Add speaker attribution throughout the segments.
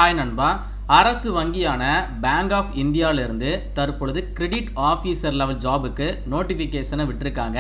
Speaker 1: Hi நண்பா. அரசு வங்கியான bank of இந்தியாவிலிருந்து தற்பொழுது கிரெடிட் ஆஃபீஸர் லெவல் ஜாபுக்கு நோட்டிஃபிகேஷனை விட்டுருக்காங்க.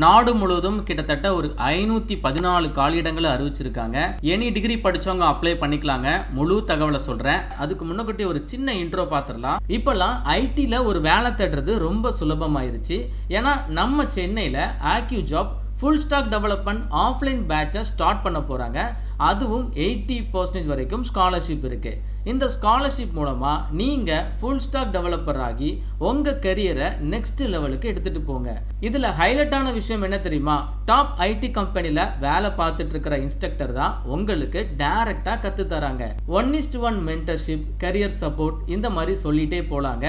Speaker 1: நாடு முழுவதும் கிட்டத்தட்ட ஒரு 514 காலியிடங்களை அறிவிச்சிருக்காங்க. எனி டிகிரி படிச்சவங்க அப்ளை பண்ணிக்கலாங்க. முழு தகவலை சொல்றேன். அதுக்கு முன்னக்கூட்டி ஒரு சின்ன இன்ட்ரோ பார்த்துடலாம். இப்பெல்லாம் ஐடியில் ஒரு வேலை தேடுறது ரொம்ப சுலபமாயிருச்சு. ஏன்னா நம்ம சென்னையில் Accio Job full stack development offline பேட்சை ஸ்டார்ட் பண்ண போகிறாங்க. அதுவும் 80% வரைக்கும் ஸ்காலர்ஷிப் இருக்குது. இந்த ஸ்காலர்ஷிப் மூலமாக நீங்கள் ஃபுல் ஸ்டாக் டெவலப்பர் ஆகி உங்கள் கரியரை நெக்ஸ்ட் லெவலுக்கு எடுத்துகிட்டு போங்க. இதில் ஹைலைட்டான விஷயம் என்ன தெரியுமா? டாப் ஐடி கம்பெனியில் வேலை பார்த்துட்டு இருக்கிற இன்ஸ்ட்ரக்டர் தான் உங்களுக்கு டைரெக்டாக கற்றுத்தராங்க. 1:1 மென்டர்ஷிப், கரியர் சப்போர்ட் இந்த மாதிரி சொல்லிகிட்டே போகலாங்க.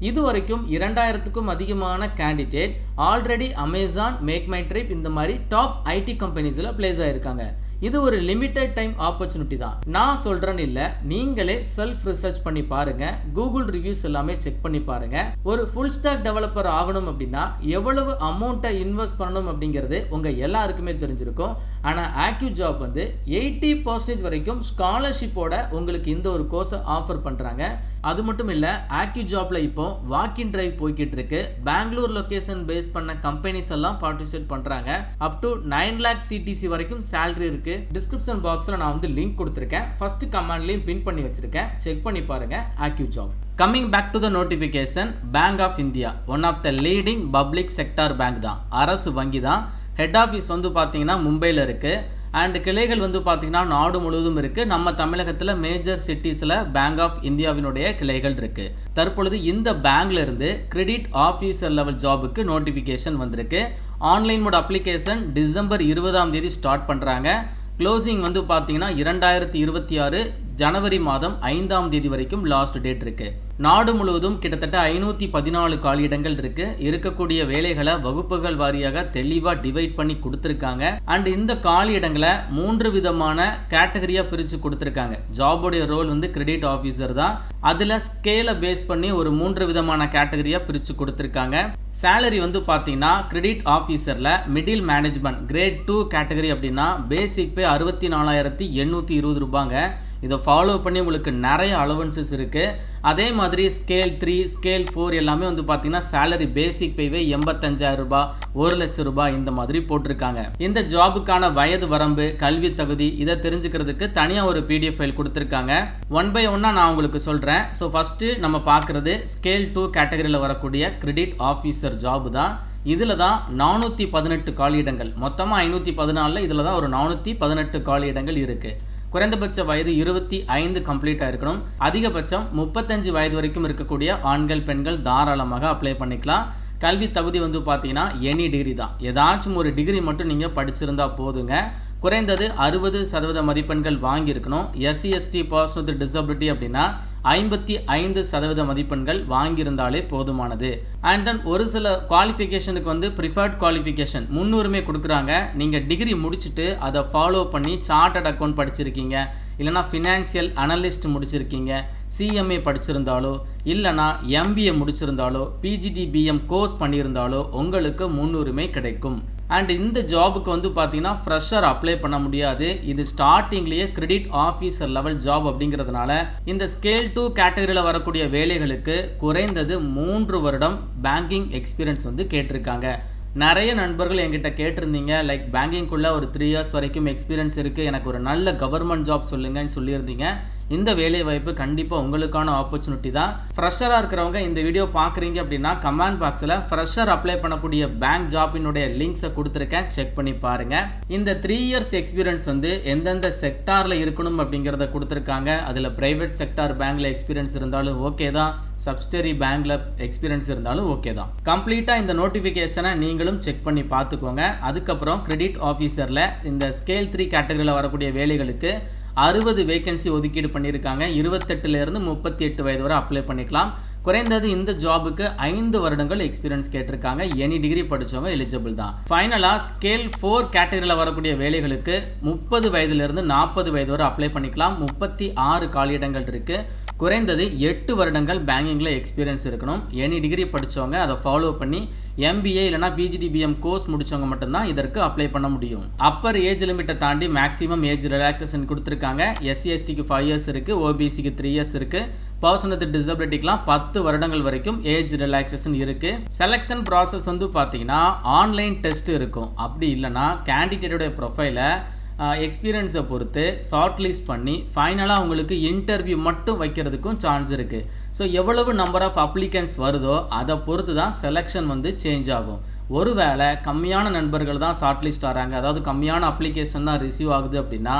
Speaker 1: இது வரைக்கும் 2000க்கும் அதிகமான candidate already Amazon, make my trip இந்த மாதிரி டாப் ஐடி கம்பெனிஸில் பிளேஸ் ஆகிருக்காங்க. இது ஒரு லிமிட்டட் டைம் ஆப்பர்ச்சுனிட்டி தான். நான் சொல்கிறேன்னு இல்லை, நீங்களே செல்ஃப் ரிசர்ச் பண்ணி பாருங்கள். கூகுள் ரிவ்யூஸ் எல்லாமே செக் பண்ணி பாருங்கள். ஒரு ஃபுல் ஸ்டாக் டெவலப்பர் ஆகணும் அப்படின்னா எவ்வளவு அமௌண்ட்டை இன்வெஸ்ட் பண்ணணும் அப்படிங்கிறது உங்கள் எல்லாருக்குமே தெரிஞ்சிருக்கும். ஆனால் ஆக்யூ ஜாப் 80% வரைக்கும் ஸ்காலர்ஷிப்போட உங்களுக்கு இந்த ஒரு கோர்ஸை ஆஃபர் பண்ணுறாங்க. அது மட்டும் இல்லை, ஆக்யூ ஜாப்ல இப்போ வாக்கின் டிரைவ் போய்கிட்டு இருக்கு. பெங்களூர் லொகேஷன் பேஸ் பண்ண கம்பெனிஸ் எல்லாம் பார்ட்டிசிபேட் பண்றாங்க. அப் டு 9 lakh CTC வரைக்கும் சேலரி இருக்கு. டிஸ்கிரிப்ஷன் பாக்ஸ்ல நான் லிங்க் கொடுத்துருக்கேன். ஃபர்ஸ்ட் கமெண்ட்லயும் பின் பண்ணி வச்சிருக்கேன். செக் பண்ணி பாருங்க Accio Job. Coming back to the notification, bank of India one of the leading public sector bank தான், அரசு வங்கி தான். ஹெட் ஆஃபீஸ் பார்த்தீங்கன்னா மும்பையில் இருக்குது. அண்ட் கிளைகள் பார்த்தீங்கன்னா நாடு முழுவதும் இருக்குது. நம்ம தமிழகத்தில் மேஜர் சிட்டிஸில் பேங்க் ஆஃப் இந்தியாவினுடைய கிளைகள் இருக்குது. தற்பொழுது இந்த பேங்க்ல இருந்து கிரெடிட் ஆஃபீஸர் லெவல் ஜாபுக்கு நோட்டிஃபிகேஷன் வந்திருக்கு. Online mode application December 20 start பண்ணுறாங்க. க்ளோசிங் பார்த்தீங்கன்னா 2026 ஜனவரி மாதம் 5 வரைக்கும் லாஸ்ட் டேட் இருக்குது. நாடு முழுவதும் கிட்டத்தட்ட 514 காலியிடங்கள் இருக்கு. இருக்கக்கூடிய வேலைகளை வகுப்புகள் வாரியாக தெளிவாக டிவைட் பண்ணி கொடுத்துருக்காங்க. அண்ட் இந்த காலியிடங்களை 3 விதமான கேட்டகரியா பிரித்து கொடுத்துருக்காங்க. ஜாபோடைய ரோல் கிரெடிட் ஆஃபீஸர் தான். அதில் ஸ்கேலை பேஸ் பண்ணி ஒரு 3 விதமான கேட்டகரியா பிரித்து கொடுத்துருக்காங்க. சேலரி பார்த்தீங்கன்னா கிரெடிட் ஆஃபீஸரில் மிடில் மேனேஜ்மெண்ட் கிரேட் 2 கேட்டகரி அப்படின்னா பேசிக் பே 64,820 ரூபாங்க. இதை ஃபாலோ பண்ணி உங்களுக்கு நிறைய அலவன்சஸ் இருக்குது. அதே மாதிரி ஸ்கேல் 3, ஸ்கேல் 4 எல்லாமே பார்த்தீங்கன்னா சேலரி பேசிக் பேவே 85,000 ரூபாய், 1 லட்சம் ரூபாய் இந்த மாதிரி போட்டிருக்காங்க. இந்த ஜாபுக்கான வயது வரம்பு, கல்வி தகுதி இதை தெரிஞ்சுக்கிறதுக்கு தனியாக ஒரு PDF ஃபைல் கொடுத்துருக்காங்க. 1 by 1 நான் உங்களுக்கு சொல்கிறேன். ஸோ ஃபஸ்ட்டு நம்ம பார்க்குறது ஸ்கேல் 2 கேட்டகரியில் வரக்கூடிய கிரெடிட் ஆஃபீஸர் ஜாபு தான். இதில் தான் 418 காலியிடங்கள், மொத்தமாக 514, இதில் தான் ஒரு 418 காலியிடங்கள் இருக்குது. குறைந்தபட்ச வயது 25 கம்ப்ளீட்டாக இருக்கணும். அதிகபட்சம் 35 வயது வரைக்கும் இருக்கக்கூடிய ஆண்கள் பெண்கள் தாராளமாக அப்ளை பண்ணிக்கலாம். கல்வி தகுதி பார்த்தீங்கன்னா எனி டிகிரி தான். ஏதாச்சும் ஒரு டிகிரி மட்டும் நீங்கள் படிச்சிருந்தா போதுங்க. குறைந்தது 60% மதிப்பெண்கள் வாங்கியிருக்கணும். SC ST person with disability அப்படின்னா 55% மதிப்பெண்கள் வாங்கியிருந்தாலே போதுமானது. அண்ட் தென் ஒரு சில குவாலிஃபிகேஷனுக்கு ப்ரிஃபர்ட் குவாலிஃபிகேஷன் முன்னுரிமை கொடுக்குறாங்க. நீங்கள் டிகிரி முடிச்சுட்டு அதை ஃபாலோ பண்ணி சார்ட்டர்ட் அக்கௌண்ட் படிச்சிருக்கீங்க, இல்லைனா ஃபினான்சியல் அனலிஸ்ட் முடிச்சிருக்கீங்க, CMA படிச்சிருந்தாலோ இல்லைனா MBA முடிச்சிருந்தாலோ PGDBM கோர்ஸ் பண்ணியிருந்தாலோ உங்களுக்கு முன்னுரிமை கிடைக்கும். அண்ட் இந்த ஜாபுக்கு பார்த்தீங்கன்னா ஃப்ரெஷர் அப்ளை பண்ண முடியாது. இது ஸ்டார்டிங்லேயே கிரெடிட் ஆஃபீஸர் லெவல் ஜாப் அப்படிங்கிறதுனால இந்த ஸ்கேல் 2 கேட்டகரியில் வரக்கூடிய வேலைகளுக்கு குறைந்தது 3 வருடம் பேங்கிங் எக்ஸ்பீரியன்ஸ் கேட்டிருக்காங்க. நிறைய நண்பர்கள் என்கிட்ட கேட்டிருந்தீங்க, லைக் பேங்கிங்குள்ளே ஒரு 3 years வரைக்கும் எக்ஸ்பீரியன்ஸ் இருக்குது, எனக்கு ஒரு நல்ல கவர்மெண்ட் ஜாப் சொல்லுங்கன்னு சொல்லியிருந்தீங்க. இந்த வேலை வாய்ப்பு கண்டிப்பாக உங்களுக்கான ஆப்பர்ச்சுனிட்டி தான். ஃப்ரெஷராக இருக்கிறவங்க இந்த வீடியோ பார்க்குறீங்க அப்படின்னா கமெண்ட் பாக்ஸில் ஃப்ரெஷர் அப்ளை பண்ணக்கூடிய பேங்க் ஜாப்பினுடைய லிங்க்ஸை கொடுத்துருக்கேன், செக் பண்ணி பாருங்கள். இந்த 3 years எக்ஸ்பீரியன்ஸ் எந்தெந்த செக்டாரில் இருக்கணும் அப்படிங்கிறத கொடுத்துருக்காங்க. அதில் ப்ரைவேட் செக்டார் பேங்க்கில் எக்ஸ்பீரியன்ஸ் இருந்தாலும் ஓகே தான், சப்சிடரி பேங்க்கில் எக்ஸ்பீரியன்ஸ் இருந்தாலும் ஓகே தான். கம்ப்ளீட்டாக இந்த நோட்டிஃபிகேஷனை நீங்களும் செக் பண்ணி பார்த்துக்கோங்க. அதுக்கப்புறம் கிரெடிட் ஆஃபீஸரில் இந்த ஸ்கேல் 3 கேட்டகரியில் வரக்கூடிய வேலைகளுக்கு 60 வேகன்சி ஒதுக்கீடு பண்ணியிருக்காங்க. 28லேருந்து 38 வயது வரை அப்ளை பண்ணிக்கலாம். குறைந்தது இந்த ஜாபுக்கு 5 வருடங்கள் எக்ஸ்பீரியன்ஸ் கேட்டிருக்காங்க. எனி டிகிரி படித்தவங்க எலிஜிபிள் தான். ஃபைனலாக ஸ்கேல் 4 கேட்டகரியில் வரக்கூடிய வேலைகளுக்கு 30 வயதிலிருந்து 40 வயது வரை அப்ளை பண்ணிக்கலாம். 36 காலியிடங்கள் இருக்குது. குறைந்தது 8 வருடங்கள் பேங்கிங்கில் எக்ஸ்பீரியன்ஸ் இருக்கணும். எனி டிகிரி படித்தவங்க அதை ஃபாலோ பண்ணி MBA இல்லைனா PGDBM கோர்ஸ் முடித்தவங்க மட்டும்தான் இதற்கு அப்ளை பண்ண முடியும். அப்பர் ஏஜ் லிமிட்டை தாண்டி மேக்ஸிமம் ஏஜ் ரிலாக்ஸேஷன் கொடுத்துருக்காங்க. SC/STக்கு 5 இயர்ஸ் இருக்குது, OBCக்கு 3 இயர்ஸ் இருக்குது, பர்சன் வித் டிசபிலிட்டிக்கெலாம் 10 வருடங்கள் வரைக்கும் ஏஜ் ரிலாக்ஸேஷன் இருக்குது. செலெக்ஷன் ப்ராசஸ் வந்து பார்த்தீங்கன்னா ஆன்லைன் டெஸ்ட் இருக்கும். அப்படி இல்லைனா கேண்டிடேட்டோடைய ப்ரொஃபைலை எக்ஸ்பீரியன்ஸை பொறுத்து ஷார்ட் லிஸ்ட் பண்ணி ஃபைனலாக உங்களுக்கு இன்டர்வியூ மட்டும் வைக்கிறதுக்கும் சான்ஸ் இருக்குது. ஸோ எவ்வளவு நம்பர் ஆஃப் அப்ளிகன்ஸ் வருதோ அதை பொறுத்து தான் செலெக்ஷன் வந்து சேஞ்ச் ஆகும். ஒருவேளை கம்மியான நண்பர்கள் தான் ஷார்ட் லிஸ்ட் வராங்க, அதாவது கம்மியான அப்ளிகேஷன் தான் ரிசீவ் ஆகுது அப்படின்னா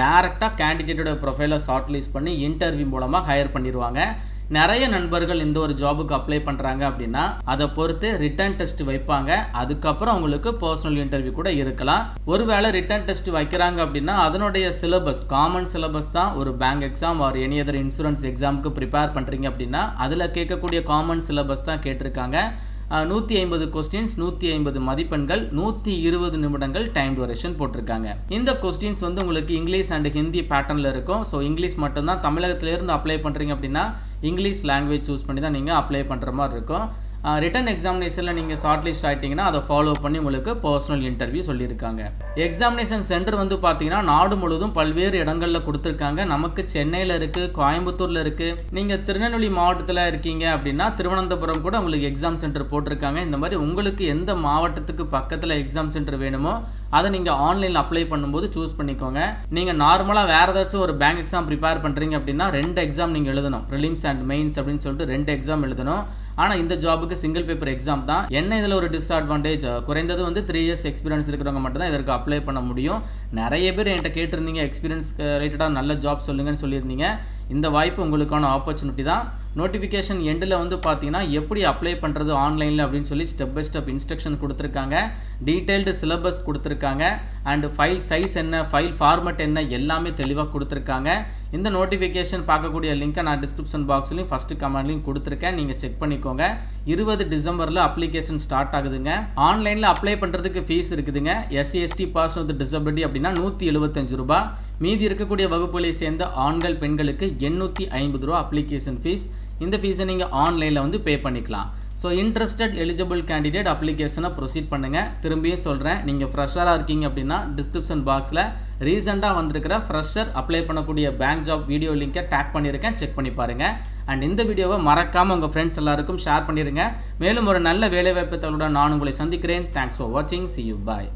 Speaker 1: டேரெக்டாக கேண்டிடேட்டோட ப்ரொஃபைலை ஷார்ட் லிஸ்ட் பண்ணி இன்டர்வியூ மூலமாக ஹையர் பண்ணிடுவாங்க. நிறைய நண்பர்கள் இந்த ஒரு ஜாபுக்கு அப்ளை பண்ணுறாங்க அப்படின்னா அதை பொறுத்து ரிட்டன் டெஸ்ட் வைப்பாங்க. அதுக்கப்புறம் அவங்களுக்கு பர்சனல் இன்டர்வியூ கூட இருக்கலாம். ஒருவேளை ரிட்டன் டெஸ்ட் வைக்கிறாங்க அப்படின்னா அதனுடைய சிலபஸ் காமன் சிலபஸ் தான் ஒரு bank exam or any other insurance எக்ஸாமுக்கு ப்ரிப்பேர் பண்ணுறீங்க அப்படின்னா அதில் கேட்கக்கூடிய காமன் சிலபஸ் தான் கேட்டிருக்காங்க. 150 கொஸ்டின்ஸ், 150 மதிப்பெண்கள், 120 நிமிடங்கள் டைம் டியூரேஷன் போட்டிருக்காங்க. இந்த கொஸ்டின்ஸ் வந்து உங்களுக்கு இங்கிலீஷ் அண்ட் ஹிந்தி பேட்டர்னில் இருக்கும். ஸோ இங்கிலீஷ் மட்டும்தான். தமிழகத்திலேருந்து அப்ளை பண்ணுறீங்க அப்படின்னா இங்கிலீஷ் லாங்குவேஜ் சூஸ் பண்ணி தான் நீங்கள் அப்ளை பண்ணுற மாதிரி இருக்கும். ரிட்டன் எக்ஸாமினேஷனில் நீங்கள் ஷார்ட் லிஸ்ட் ஆகிட்டிங்கன்னா அதை ஃபாலோ பண்ணி உங்களுக்கு பர்சனல் இன்டர்வியூ சொல்லியிருக்காங்க. எக்ஸாமினேஷன் சென்டர் வந்து பார்த்தீங்கன்னா நாடு முழுவதும் பல்வேறு இடங்களில் கொடுத்துருக்காங்க. நமக்கு சென்னையில் இருக்குது, கோயம்புத்தூரில் இருக்குது. நீங்கள் திருநெல்வேலி மாவட்டத்தில் இருக்கீங்க அப்படின்னா திருவனந்தபுரம் கூட உங்களுக்கு எக்ஸாம் சென்டர் போட்டிருக்காங்க. இந்த மாதிரி உங்களுக்கு எந்த மாவட்டத்துக்கு பக்கத்தில் எக்ஸாம் சென்டர் வேணுமோ அதை நீங்கள் ஆன்லைனில் அப்ளை பண்ணும்போது சூஸ் பண்ணிக்கோங்க. நீங்கள் நார்மலாக வேறு ஏதாச்சும் ஒரு பேங்க் எக்ஸாம் ப்ரிப்பேர் பண்ணுறீங்க அப்படின்னா 2 எக்ஸாம் நீங்கள் எழுதணும். ப்ரிலிம்ஸ் அண்ட் மெயின்ஸ் அப்படின்னு சொல்லிட்டு 2 எக்ஸாம் எழுதணும். ஆனால் இந்த ஜாபுக்கு சிங்கிள் பேப்பர் எக்ஸாம் தான். என்ன இதில் ஒரு டிஸ்அட்வான்டேஜ், குறைந்தது வந்து 3 இயர்ஸ் எக்ஸ்பீரியன்ஸ் இருக்கிறவங்க மட்டும் தான் இதற்கு அப்ளை பண்ண முடியும். நிறைய பேர் என்கிட்ட கேட்டிருந்தீங்க எக்ஸ்பீரியன்ஸ் ரிலேட்டடாக நல்ல ஜாப் சொல்லுங்கன்னு சொல்லியிருந்தீங்க. இந்த வாய்ப்பு உங்களுக்கான ஆப்பர்ச்சுனிட்டி தான். நோட்டிஃபிகேஷன் எண்டில் வந்து பார்த்தீங்கன்னா எப்படி அப்ளை பண்ணுறது ஆன்லைனில் அப்படின்னு சொல்லி ஸ்டெப் பை ஸ்டெப் இன்ஸ்ட்ரக்ஷன் கொடுத்துருக்காங்க. டீட்டெயில்டு சிலபஸ் கொடுத்துருக்காங்க. அண்ட் ஃபைல் சைஸ் என்ன, ஃபைல் ஃபார்மட் என்ன எல்லாமே தெளிவாக கொடுத்துருக்காங்க. இந்த நோட்டிஃபிகேஷன் பார்க்கக்கூடிய லிங்க்கை நான் டிஸ்கிரிப்ஷன் பாக்ஸ்லையும் ஃபஸ்ட்டு கமெண்ட்லையும் கொடுத்துருக்கேன். நீங்கள் செக் பண்ணிக்கோங்க. 20 டிசம்பரில் அப்ளிகேஷன் ஸ்டார்ட் ஆகுதுங்க. ஆன்லைனில் அப்ளை பண்ணுறதுக்கு ஃபீஸ் இருக்குதுங்க. SC/ST பர்சன் வித் டிசபிலிட்டி அப்படின்னா 175 ரூபா. மீதி இருக்கக்கூடிய வகுப்புகளை சேர்ந்த ஆண்கள் பெண்களுக்கு 850 ரூபா அப்ளிகேஷன் ஃபீஸ். இந்த ஃபீஸை நீங்கள் ஆன்லைனில் வந்து பே பண்ணிக்கலாம். ஸோ இன்ட்ரெஸ்டட் எலிஜிபிள் கேண்டிடேட் அப்ளிகேஷனை ப்ரொசீட் பண்ணுங்கள். திரும்பியும் சொல்கிறேன், நீங்கள் ஃப்ரெஷராக இருக்கீங்க அப்படின்னா டிஸ்கிரிப்ஷன் பாக்ஸில் ரீசெண்டாக வந்திருக்கிற ஃப்ரெஷர் அப்ளை பண்ணக்கூடிய பேங்க் ஜாப் வீடியோ லிங்கை டேக் பண்ணியிருக்கேன், செக் பண்ணி பாருங்கள். அண்ட் இந்த வீடியோவை மறக்காமல் உங்கள் ஃப்ரெண்ட்ஸ் எல்லாருக்கும் ஷேர் பண்ணிடுங்க. மேலும் ஒரு நல்ல வேலைவாய்ப்பு தகவலுடன் நான் உங்களை சந்திக்கிறேன். தேங்க்ஸ் ஃபார் வாட்சிங். See you. Bye.